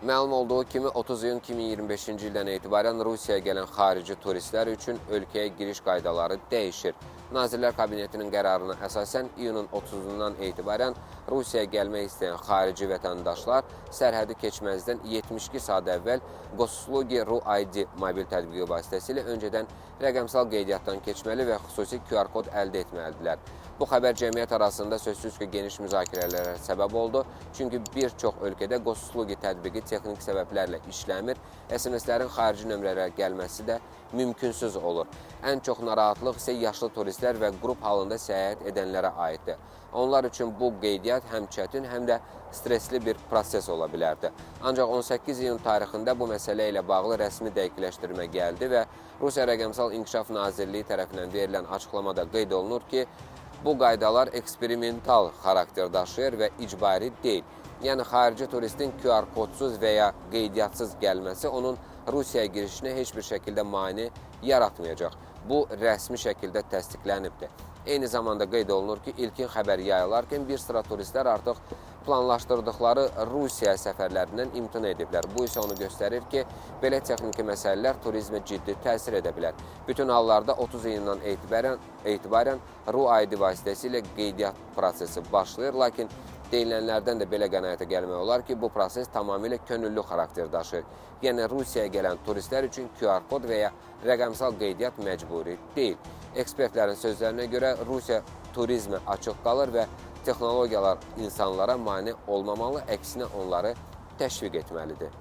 Məlum olduğu kimi 30 iyun 2025-ci ildən etibarən Rusiyaya gələn xarici turistlər üçün ölkəyə giriş qaydaları dəyişir. Nazirlər Kabinetinin qərarına əsasən iyunun 30-dan etibarən Rusiyaya gəlmək istəyən xarici vətəndaşlar sərhədi keçməzdən 72 saat əvvəl Goslugi.ru ID mobil tətbiqi vasitəsilə öncədən rəqəmsal qeydiyyatdan keçməli və xüsusi QR kod əldə etməlidirlər. Bu xəbər cəmiyyət arasında sözsüz ki, geniş müzakirələrə səbəb oldu. Çünki bir çox ölkədə Goslugi tətbiqi texniki səbəblərlə işləmir, SMS-lərin xarici nömrələrə gəlməsi də mümkünsüz olur. Ən çox narahatlıq isə yaşlı turistlər və qrup halında səyahət edənlərə aiddir. Onlar üçün bu qeydiyyat həm çətin, həm də stresli bir proses ola bilərdi. Ancaq 18 iyun tarixində bu məsələ ilə bağlı rəsmi dəqiqləşdirmə gəldi və Rusiya Rəqəmsal İnkişaf Nazirliyi tərəfindən verilən açıqlamada qeyd olunur ki, bu qaydalar eksperimental xarakter daşıyır və icbari deyil. Yəni, xarici turistin QR kodsuz və ya qeydiyatsız gəlməsi onun Rusiyaya girişinə heç bir şəkildə mane yaratmayacaq. Bu, rəsmi şəkildə təsdiqlənibdir. Eyni zamanda qeyd olunur ki, ilkin xəbər yayılarkən bir sıra turistlər artıq planlaşdırdıqları Rusiya səfərlərindən imtina ediblər. Bu isə onu göstərir ki, belə texniki məsələlər turizmə ciddi təsir edə bilər. Bütün hallarda 30 iyundan etibarən RU-ID vasitəsilə qeydiyyat prosesi başlayır, lakin deyilənlərdən də belə qənaətə gəlmək olar ki, bu proses tamamilə könüllü xarakter daşıyır. Yəni, Rusiyaya gələn turistlər üçün QR kod və ya rəqəmsal qeydiyyat məcburi deyil. Ekspertlərin sözlərinə görə Rusiya turizmə açıq qalır və texnologiyalar insanlara mane olmamalı, əksinə onları təşviq etməlidir.